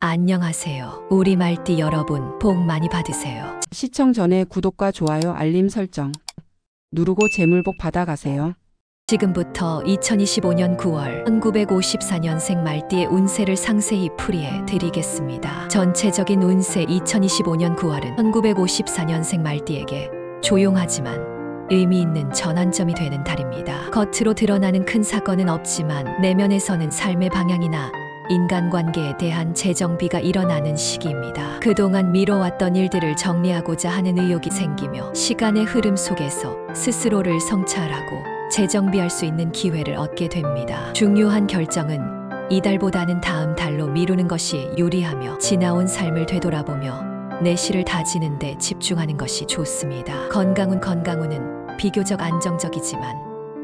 안녕하세요. 우리 말띠 여러분, 복 많이 받으세요. 시청 전에 구독과 좋아요, 알림 설정 누르고 재물복 받아가세요. 지금부터 2025년 9월 1954년생 말띠의 운세를 상세히 풀이해 드리겠습니다. 전체적인 운세 2025년 9월은 1954년생 말띠에게 조용하지만 의미 있는 전환점이 되는 달입니다. 겉으로 드러나는 큰 사건은 없지만 내면에서는 삶의 방향이나 인간관계에 대한 재정비가 일어나는 시기입니다. 그동안 미뤄왔던 일들을 정리하고자 하는 의욕이 생기며 시간의 흐름 속에서 스스로를 성찰하고 재정비할 수 있는 기회를 얻게 됩니다. 중요한 결정은 이달보다는 다음 달로 미루는 것이 유리하며 지나온 삶을 되돌아보며 내실을 다지는 데 집중하는 것이 좋습니다. 건강운은 비교적 안정적이지만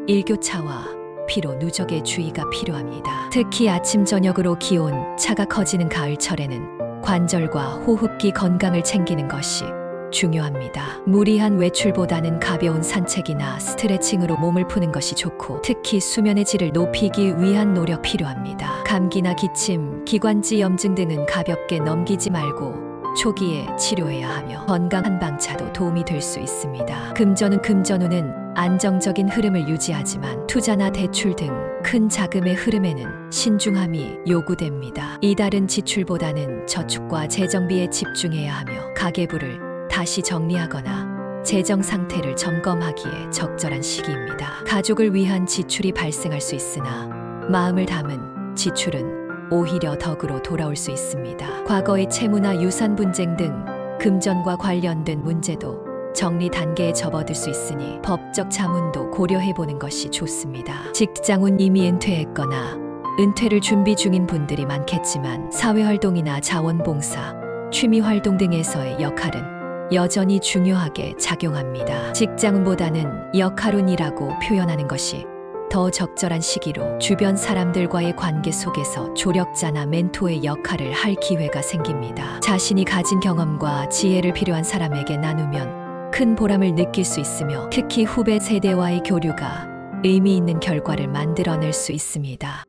일교차와 피로 누적에 주의가 필요합니다. 특히 아침 저녁으로 기온 차가 커지는 가을철에는 관절과 호흡기 건강을 챙기는 것이 중요합니다. 무리한 외출보다는 가벼운 산책이나 스트레칭으로 몸을 푸는 것이 좋고 특히 수면의 질을 높이기 위한 노력 필요합니다. 감기나 기침, 기관지 염증 등은 가볍게 넘기지 말고 초기에 치료해야 하며 건강 한방차도 도움이 될 수 있습니다. 금전운은 안정적인 흐름을 유지하지만 투자나 대출 등 큰 자금의 흐름에는 신중함이 요구됩니다. 이달은 지출보다는 저축과 재정비에 집중해야 하며 가계부를 다시 정리하거나 재정 상태를 점검하기에 적절한 시기입니다. 가족을 위한 지출이 발생할 수 있으나 마음을 담은 지출은 오히려 덕으로 돌아올 수 있습니다. 과거의 채무나 유산 분쟁 등 금전과 관련된 문제도 정리 단계에 접어들 수 있으니 법적 자문도 고려해보는 것이 좋습니다. 직장운 이미 은퇴했거나 은퇴를 준비 중인 분들이 많겠지만 사회활동이나 자원봉사, 취미활동 등에서의 역할은 여전히 중요하게 작용합니다. 직장운보다는 역할운이라고 표현하는 것이 더 적절한 시기로 주변 사람들과의 관계 속에서 조력자나 멘토의 역할을 할 기회가 생깁니다. 자신이 가진 경험과 지혜를 필요한 사람에게 나누면 큰 보람을 느낄 수 있으며 특히 후배 세대와의 교류가 의미 있는 결과를 만들어낼 수 있습니다.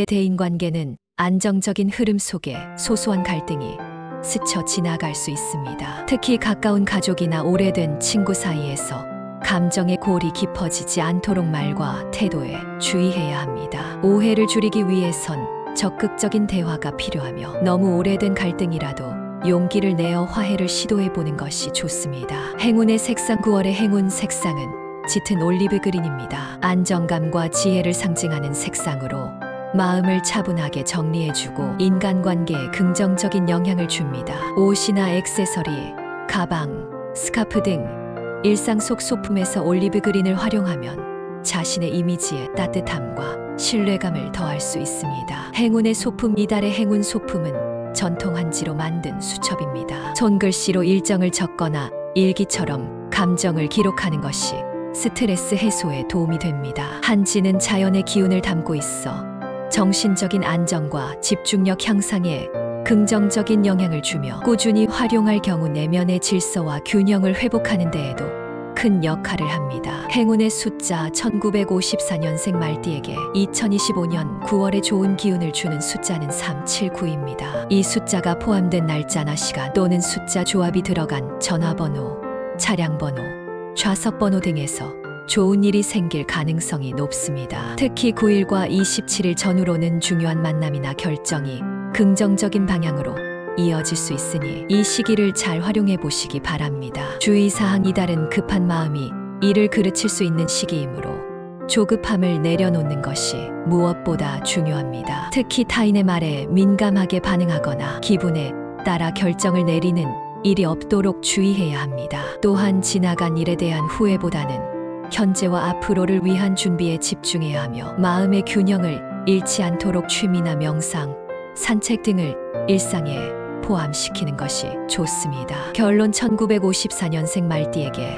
대인관계는 안정적인 흐름 속에 소소한 갈등이 스쳐 지나갈 수 있습니다. 특히 가까운 가족이나 오래된 친구 사이에서 감정의 골이 깊어지지 않도록 말과 태도에 주의해야 합니다. 오해를 줄이기 위해선 적극적인 대화가 필요하며 너무 오래된 갈등이라도 용기를 내어 화해를 시도해보는 것이 좋습니다. 행운의 색상 9월의 행운 색상은 짙은 올리브 그린입니다. 안정감과 지혜를 상징하는 색상으로 마음을 차분하게 정리해주고 인간관계에 긍정적인 영향을 줍니다. 옷이나 액세서리, 가방, 스카프 등 일상 속 소품에서 올리브 그린을 활용하면 자신의 이미지에 따뜻함과 신뢰감을 더할 수 있습니다. 행운의 소품 이달의 행운 소품은 전통 한지로 만든 수첩입니다. 손글씨로 일정을 적거나 일기처럼 감정을 기록하는 것이 스트레스 해소에 도움이 됩니다. 한지는 자연의 기운을 담고 있어 정신적인 안정과 집중력 향상에 긍정적인 영향을 주며 꾸준히 활용할 경우 내면의 질서와 균형을 회복하는 데에도 큰 역할을 합니다. 행운의 숫자 1954년생 말띠에게 2025년 9월에 좋은 기운을 주는 숫자는 379입니다. 이 숫자가 포함된 날짜나 시간 또는 숫자 조합이 들어간 전화번호, 차량번호, 좌석번호 등에서 좋은 일이 생길 가능성이 높습니다. 특히 9일과 27일 전후로는 중요한 만남이나 결정이 긍정적인 방향으로 이어질 수 있으니 이 시기를 잘 활용해 보시기 바랍니다. 주의사항 이달은 급한 마음이 일을 그르칠 수 있는 시기이므로 조급함을 내려놓는 것이 무엇보다 중요합니다. 특히 타인의 말에 민감하게 반응하거나 기분에 따라 결정을 내리는 일이 없도록 주의해야 합니다. 또한 지나간 일에 대한 후회보다는 현재와 앞으로를 위한 준비에 집중해야 하며 마음의 균형을 잃지 않도록 취미나 명상, 산책 등을 일상에 포함시키는 것이 좋습니다. 결론 1954년생 말띠에게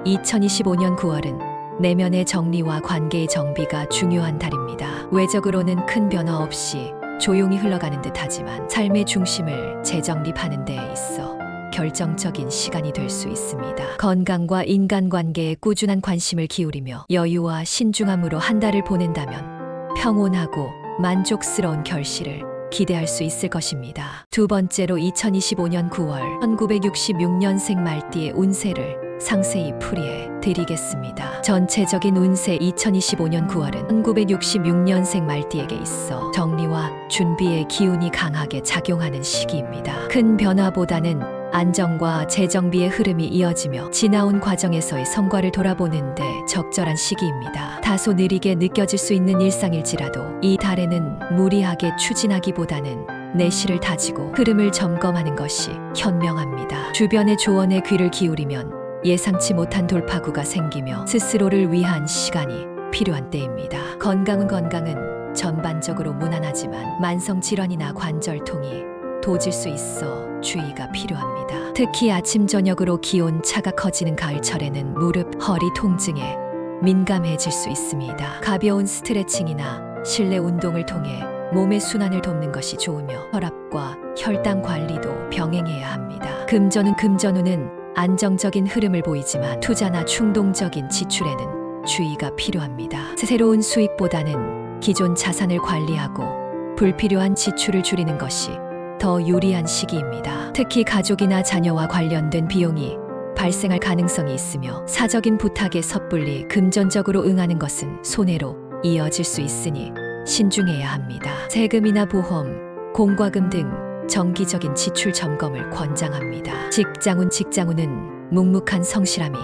2025년 9월은 내면의 정리와 관계의 정비가 중요한 달입니다. 외적으로는 큰 변화 없이 조용히 흘러가는 듯하지만 삶의 중심을 재정립하는 데 있어 결정적인 시간이 될 수 있습니다. 건강과 인간관계에 꾸준한 관심을 기울이며 여유와 신중함으로 한 달을 보낸다면 평온하고 만족스러운 결실을 기대할 수 있을 것입니다. 두 번째로 2025년 9월 1966년생 말띠의 운세를 상세히 풀이해 드리겠습니다. 전체적인 운세 2025년 9월은 1966년생 말띠에게 있어 정리와 준비의 기운이 강하게 작용하는 시기입니다. 큰 변화보다는 안정과 재정비의 흐름이 이어지며 지나온 과정에서의 성과를 돌아보는데 적절한 시기입니다. 다소 느리게 느껴질 수 있는 일상일지라도 이 달에는 무리하게 추진하기보다는 내실을 다지고 흐름을 점검하는 것이 현명합니다. 주변의 조언에 귀를 기울이면 예상치 못한 돌파구가 생기며 스스로를 위한 시간이 필요한 때입니다. 건강은 전반적으로 무난하지만 만성 질환이나 관절통이 도질 수 있어 주의가 필요합니다. 특히 아침 저녁으로 기온 차가 커지는 가을철에는 무릎, 허리 통증에 민감해질 수 있습니다. 가벼운 스트레칭이나 실내 운동을 통해 몸의 순환을 돕는 것이 좋으며 혈압과 혈당 관리도 병행해야 합니다. 금전운은 안정적인 흐름을 보이지만 투자나 충동적인 지출에는 주의가 필요합니다. 새로운 수익보다는 기존 자산을 관리하고 불필요한 지출을 줄이는 것이 더 유리한 시기입니다. 특히 가족이나 자녀와 관련된 비용이 발생할 가능성이 있으며 사적인 부탁에 섣불리 금전적으로 응하는 것은 손해로 이어질 수 있으니 신중해야 합니다. 세금이나 보험, 공과금 등 정기적인 지출 점검을 권장합니다. 직장운은 묵묵한 성실함이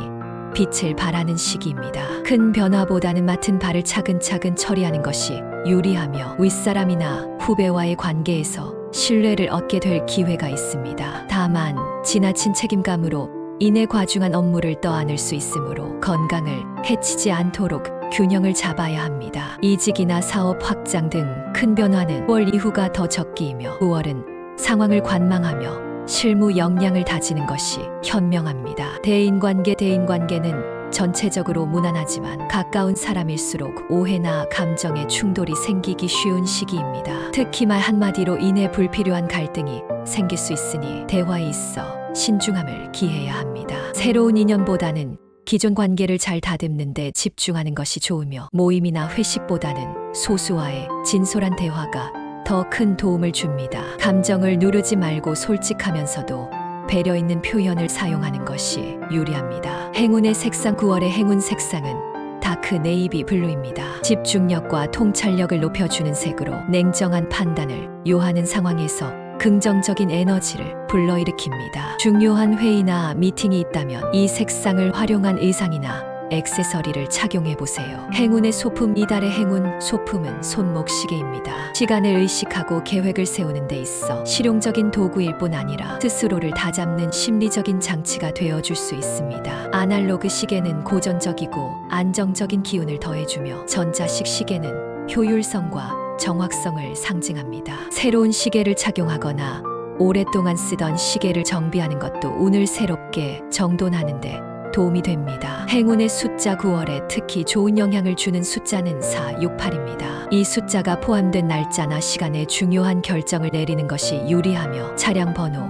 빛을 발하는 시기입니다. 큰 변화보다는 맡은 바를 차근차근 처리하는 것이 유리하며 윗사람이나 후배와의 관계에서 신뢰를 얻게 될 기회가 있습니다. 다만 지나친 책임감으로 인해 과중한 업무를 떠안을 수 있으므로 건강을 해치지 않도록 균형을 잡아야 합니다. 이직이나 사업 확장 등 큰 변화는 9월 이후가 더 적기이며 9월은 상황을 관망하며 실무 역량을 다지는 것이 현명합니다. 대인관계는 전체적으로 무난하지만 가까운 사람일수록 오해나 감정의 충돌이 생기기 쉬운 시기입니다. 특히 말 한마디로 인해 불필요한 갈등이 생길 수 있으니 대화에 있어 신중함을 기해야 합니다. 새로운 인연보다는 기존 관계를 잘 다듬는 데 집중하는 것이 좋으며 모임이나 회식보다는 소수와의 진솔한 대화가 더 큰 도움을 줍니다. 감정을 누르지 말고 솔직하면서도 배려 있는 표현을 사용하는 것이 유리합니다. 행운의 색상 9월의 행운 색상은 다크 네이비 블루입니다. 집중력과 통찰력을 높여주는 색으로 냉정한 판단을 요하는 상황에서 긍정적인 에너지를 불러일으킵니다. 중요한 회의나 미팅이 있다면 이 색상을 활용한 의상이나 액세서리를 착용해보세요. 행운의 소품 이달의 행운 소품은 손목시계입니다. 시간을 의식하고 계획을 세우는 데 있어 실용적인 도구일 뿐 아니라 스스로를 다잡는 심리적인 장치가 되어줄 수 있습니다. 아날로그 시계는 고전적이고 안정적인 기운을 더해주며 전자식 시계는 효율성과 정확성을 상징합니다. 새로운 시계를 착용하거나 오랫동안 쓰던 시계를 정비하는 것도 운을 새롭게 정돈하는데 도움이 됩니다. 행운의 숫자 9월에 특히 좋은 영향을 주는 숫자는 4, 6, 8입니다. 이 숫자가 포함된 날짜나 시간에 중요한 결정을 내리는 것이 유리하며 차량 번호,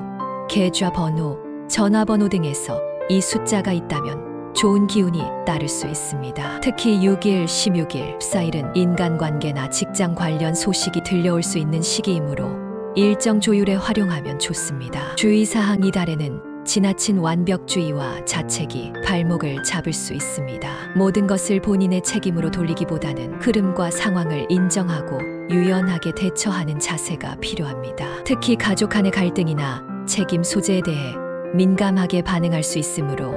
계좌 번호, 전화번호 등에서 이 숫자가 있다면 좋은 기운이 따를 수 있습니다. 특히 6일, 16일, 14일은 인간관계나 직장 관련 소식이 들려올 수 있는 시기이므로 일정 조율에 활용하면 좋습니다. 주의사항 이달에는 지나친 완벽주의와 자책이 발목을 잡을 수 있습니다. 모든 것을 본인의 책임으로 돌리기보다는 흐름과 상황을 인정하고 유연하게 대처하는 자세가 필요합니다. 특히 가족 간의 갈등이나 책임 소재에 대해 민감하게 반응할 수 있으므로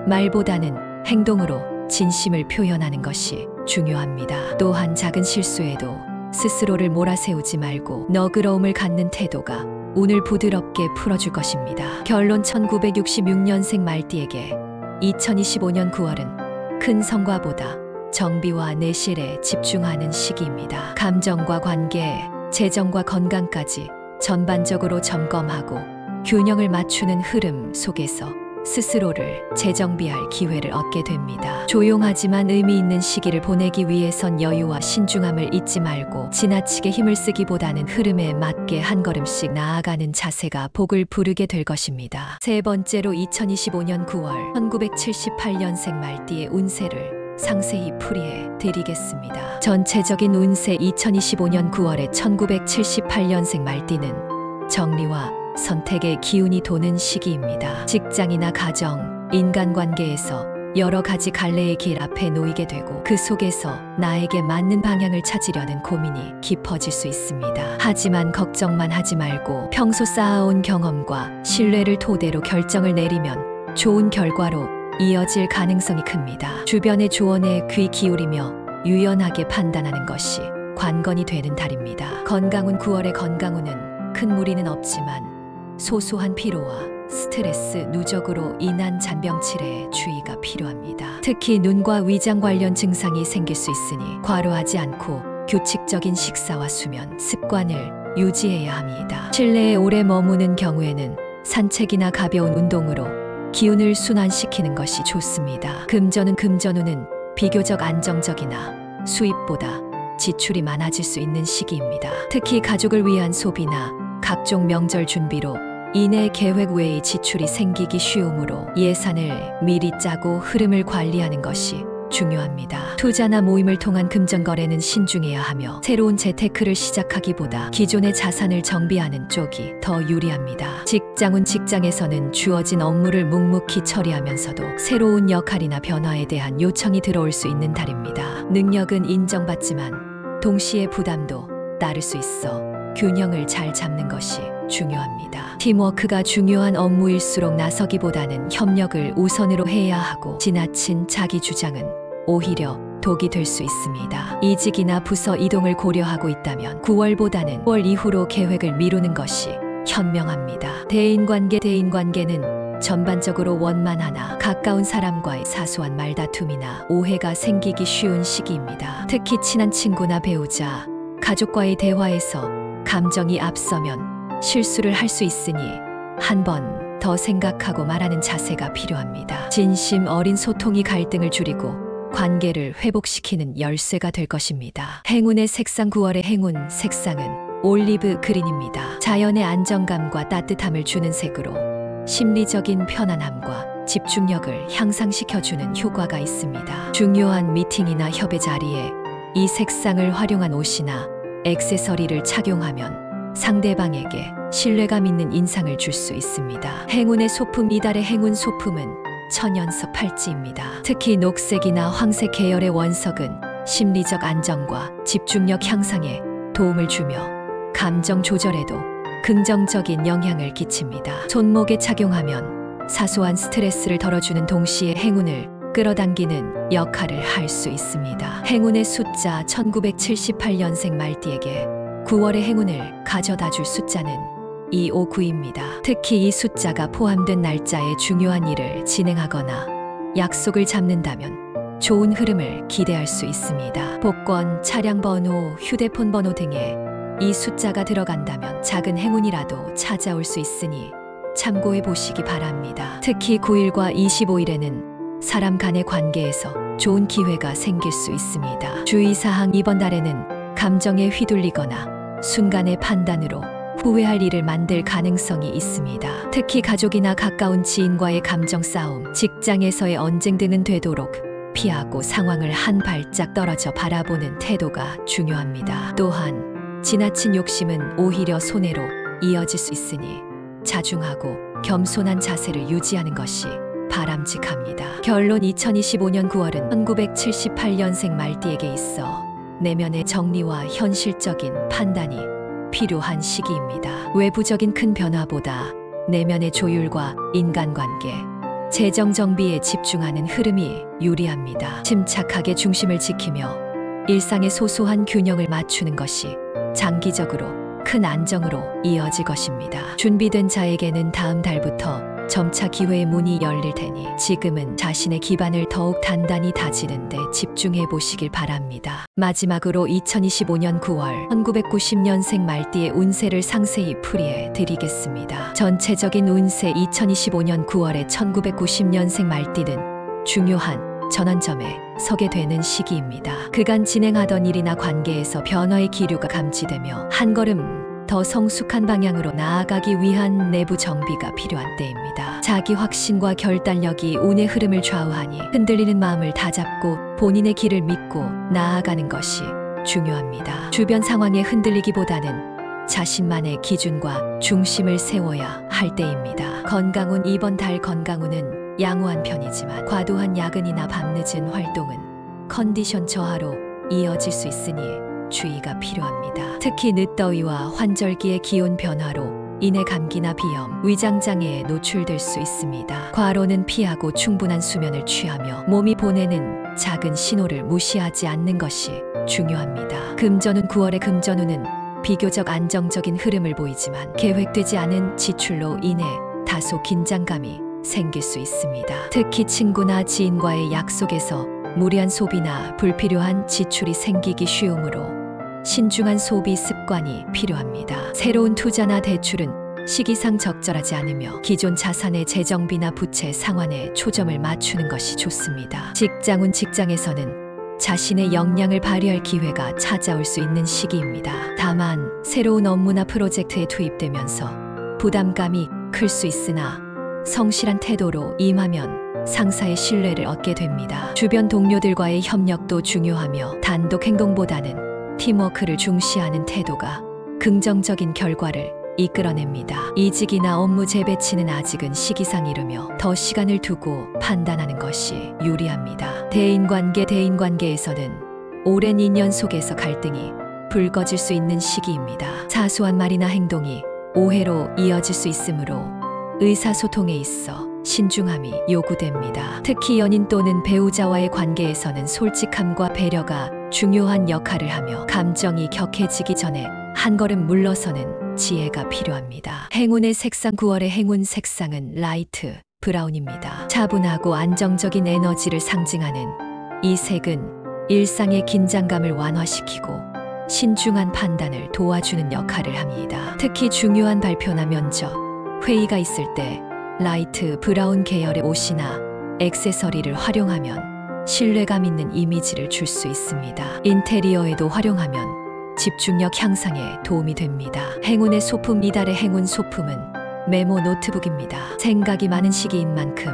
말보다는 행동으로 진심을 표현하는 것이 중요합니다. 또한 작은 실수에도 스스로를 몰아세우지 말고 너그러움을 갖는 태도가 운을 부드럽게 풀어줄 것입니다. 결론 1966년생 말띠에게 2025년 9월은 큰 성과보다 정비와 내실에 집중하는 시기입니다. 감정과 관계, 재정과 건강까지 전반적으로 점검하고 균형을 맞추는 흐름 속에서 스스로를 재정비할 기회를 얻게 됩니다. 조용하지만 의미 있는 시기를 보내기 위해선 여유와 신중함을 잊지 말고 지나치게 힘을 쓰기보다는 흐름에 맞게 한 걸음씩 나아가는 자세가 복을 부르게 될 것입니다. 세 번째로 2025년 9월 1978년생 말띠의 운세를 상세히 풀이해 드리겠습니다. 전체적인 운세 2025년 9월에 1978년생 말띠는 정리와 선택의 기운이 도는 시기입니다. 직장이나 가정, 인간관계에서 여러 가지 갈래의 길 앞에 놓이게 되고 그 속에서 나에게 맞는 방향을 찾으려는 고민이 깊어질 수 있습니다. 하지만 걱정만 하지 말고 평소 쌓아온 경험과 신뢰를 토대로 결정을 내리면 좋은 결과로 이어질 가능성이 큽니다. 주변의 조언에 귀 기울이며 유연하게 판단하는 것이 관건이 되는 달입니다. 건강운 9월의 건강운은 큰 무리는 없지만 소소한 피로와 스트레스, 누적으로 인한 잔병치레에 주의가 필요합니다. 특히 눈과 위장 관련 증상이 생길 수 있으니 과로하지 않고 규칙적인 식사와 수면 습관을 유지해야 합니다. 실내에 오래 머무는 경우에는 산책이나 가벼운 운동으로 기운을 순환시키는 것이 좋습니다. 금전운은 비교적 안정적이나 수입보다 지출이 많아질 수 있는 시기입니다. 특히 가족을 위한 소비나 각종 명절 준비로 이내 계획 외의 지출이 생기기 쉬우므로 예산을 미리 짜고 흐름을 관리하는 것이 중요합니다. 투자나 모임을 통한 금전거래는 신중해야 하며 새로운 재테크를 시작하기보다 기존의 자산을 정비하는 쪽이 더 유리합니다. 직장에서는 주어진 업무를 묵묵히 처리하면서도 새로운 역할이나 변화에 대한 요청이 들어올 수 있는 달입니다. 능력은 인정받지만 동시에 부담도 따를 수 있어 균형을 잘 잡는 것이 중요합니다. 팀워크가 중요한 업무일수록 나서기보다는 협력을 우선으로 해야 하고 지나친 자기 주장은 오히려 독이 될 수 있습니다. 이직이나 부서 이동을 고려하고 있다면 9월보다는 9월 이후로 계획을 미루는 것이 현명합니다. 대인관계는 전반적으로 원만하나 가까운 사람과의 사소한 말다툼이나 오해가 생기기 쉬운 시기입니다. 특히 친한 친구나 배우자, 가족과의 대화에서 감정이 앞서면 실수를 할 수 있으니 한 번 더 생각하고 말하는 자세가 필요합니다. 진심 어린 소통이 갈등을 줄이고 관계를 회복시키는 열쇠가 될 것입니다. 행운의 색상 9월의 행운 색상은 올리브 그린입니다. 자연의 안정감과 따뜻함을 주는 색으로 심리적인 편안함과 집중력을 향상시켜주는 효과가 있습니다. 중요한 미팅이나 협의 자리에 이 색상을 활용한 옷이나 액세서리를 착용하면 상대방에게 신뢰감 있는 인상을 줄 수 있습니다. 행운의 소품 이달의 행운 소품은 천연석 팔찌입니다. 특히 녹색이나 황색 계열의 원석은 심리적 안정과 집중력 향상에 도움을 주며 감정 조절에도 긍정적인 영향을 끼칩니다. 손목에 착용하면 사소한 스트레스를 덜어주는 동시에 행운을 끌어당기는 역할을 할 수 있습니다. 행운의 숫자 1978년생 말띠에게 9월의 행운을 가져다 줄 숫자는 259입니다. 특히 이 숫자가 포함된 날짜에 중요한 일을 진행하거나 약속을 잡는다면 좋은 흐름을 기대할 수 있습니다. 복권, 차량 번호, 휴대폰 번호 등에 이 숫자가 들어간다면 작은 행운이라도 찾아올 수 있으니 참고해 보시기 바랍니다. 특히 9일과 25일에는 사람 간의 관계에서 좋은 기회가 생길 수 있습니다. 주의사항 이번 달에는 감정에 휘둘리거나 순간의 판단으로 후회할 일을 만들 가능성이 있습니다. 특히 가족이나 가까운 지인과의 감정 싸움, 직장에서의 언쟁 등은 되도록 피하고 상황을 한 발짝 떨어져 바라보는 태도가 중요합니다. 또한 지나친 욕심은 오히려 손해로 이어질 수 있으니 자중하고 겸손한 자세를 유지하는 것이 바람직합니다. 결론 2025년 9월은 1978년생 말띠에게 있어 내면의 정리와 현실적인 판단이 필요한 시기입니다. 외부적인 큰 변화보다 내면의 조율과 인간관계, 재정 정비에 집중하는 흐름이 유리합니다. 침착하게 중심을 지키며 일상의 소소한 균형을 맞추는 것이 장기적으로 큰 안정으로 이어질 것입니다. 준비된 자에게는 다음 달부터 점차 기회의 문이 열릴 테니 지금은 자신의 기반을 더욱 단단히 다지는 데 집중해 보시길 바랍니다. 마지막으로 2025년 9월 1990년생 말띠의 운세를 상세히 풀이해 드리겠습니다. 전체적인 운세 2025년 9월에 1990년생 말띠는 중요한 전환점에 서게 되는 시기입니다. 그간 진행하던 일이나 관계에서 변화의 기류가 감지되며 한 걸음 더 성숙한 방향으로 나아가기 위한 내부 정비가 필요한 때입니다. 자기 확신과 결단력이 운의 흐름을 좌우하니 흔들리는 마음을 다잡고 본인의 길을 믿고 나아가는 것이 중요합니다. 주변 상황에 흔들리기보다는 자신만의 기준과 중심을 세워야 할 때입니다. 건강운. 이번 달 건강운은 양호한 편이지만 과도한 야근이나 밤늦은 활동은 컨디션 저하로 이어질 수 있으니 주의가 필요합니다. 특히 늦더위와 환절기의 기온 변화로 인해 감기나 비염, 위장장애에 노출될 수 있습니다. 과로는 피하고 충분한 수면을 취하며 몸이 보내는 작은 신호를 무시하지 않는 것이 중요합니다. 금전운. 9월의 금전운은 비교적 안정적인 흐름을 보이지만 계획되지 않은 지출로 인해 다소 긴장감이 생길 수 있습니다. 특히 친구나 지인과의 약속에서 무리한 소비나 불필요한 지출이 생기기 쉬우므로 신중한 소비 습관이 필요합니다. 새로운 투자나 대출은 시기상 적절하지 않으며 기존 자산의 재정비나 부채 상환에 초점을 맞추는 것이 좋습니다. 직장운. 직장에서는 자신의 역량을 발휘할 기회가 찾아올 수 있는 시기입니다. 다만 새로운 업무나 프로젝트에 투입되면서 부담감이 클 수 있으나 성실한 태도로 임하면 상사의 신뢰를 얻게 됩니다. 주변 동료들과의 협력도 중요하며 단독 행동보다는 팀워크를 중시하는 태도가 긍정적인 결과를 이끌어냅니다. 이직이나 업무 재배치는 아직은 시기상 이르며 더 시간을 두고 판단하는 것이 유리합니다. 대인관계. 대인관계에서는 오랜 인연 속에서 갈등이 불거질 수 있는 시기입니다. 사소한 말이나 행동이 오해로 이어질 수 있으므로 의사소통에 있어 신중함이 요구됩니다. 특히 연인 또는 배우자와의 관계에서는 솔직함과 배려가 중요한 역할을 하며 감정이 격해지기 전에 한 걸음 물러서는 지혜가 필요합니다. 행운의 색상. 9월의 행운 색상은 라이트 브라운입니다. 차분하고 안정적인 에너지를 상징하는 이 색은 일상의 긴장감을 완화시키고 신중한 판단을 도와주는 역할을 합니다. 특히 중요한 발표나 면접, 회의가 있을 때 라이트 브라운 계열의 옷이나 액세서리를 활용하면 신뢰감 있는 이미지를 줄 수 있습니다. 인테리어에도 활용하면 집중력 향상에 도움이 됩니다. 행운의 소품. 이달의 행운 소품은 메모 노트북입니다. 생각이 많은 시기인 만큼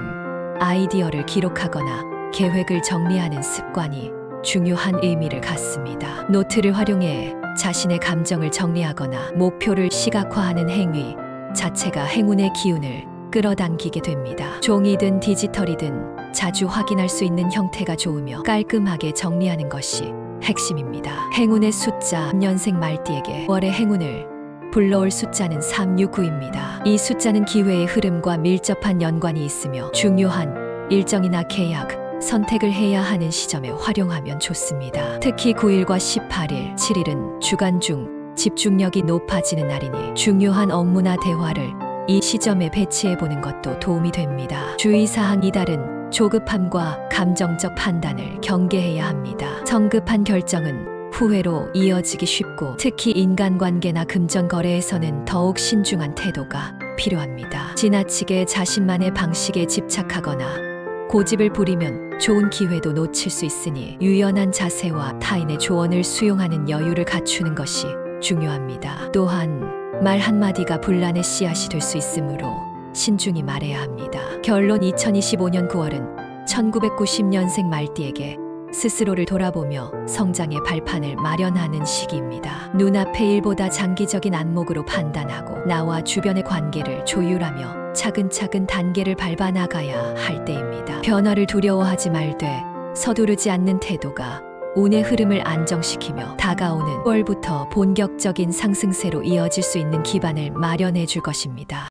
아이디어를 기록하거나 계획을 정리하는 습관이 중요한 의미를 갖습니다. 노트를 활용해 자신의 감정을 정리하거나 목표를 시각화하는 행위 자체가 행운의 기운을 끌어당기게 됩니다. 종이든 디지털이든 자주 확인할 수 있는 형태가 좋으며 깔끔하게 정리하는 것이 핵심입니다. 행운의 숫자. 년생 말띠에게 월의 행운을 불러올 숫자는 369입니다. 이 숫자는 기회의 흐름과 밀접한 연관이 있으며 중요한 일정이나 계약, 선택을 해야 하는 시점에 활용하면 좋습니다. 특히 9일과 18일, 7일은 주간 중 집중력이 높아지는 날이니 중요한 업무나 대화를 이 시점에 배치해보는 것도 도움이 됩니다. 주의사항. 이달은 조급함과 감정적 판단을 경계해야 합니다. 성급한 결정은 후회로 이어지기 쉽고 특히 인간관계나 금전거래에서는 더욱 신중한 태도가 필요합니다. 지나치게 자신만의 방식에 집착하거나 고집을 부리면 좋은 기회도 놓칠 수 있으니 유연한 자세와 타인의 조언을 수용하는 여유를 갖추는 것이 중요합니다. 또한 말 한마디가 분란의 씨앗이 될 수 있으므로 신중히 말해야 합니다. 결론. 2025년 9월은 1990년생 말띠에게 스스로를 돌아보며 성장의 발판을 마련하는 시기입니다. 눈앞의 일보다 장기적인 안목으로 판단하고 나와 주변의 관계를 조율하며 차근차근 단계를 밟아 나가야 할 때입니다. 변화를 두려워하지 말되 서두르지 않는 태도가 운의 흐름을 안정시키며 다가오는 9월부터 본격적인 상승세로 이어질 수 있는 기반을 마련해 줄 것입니다.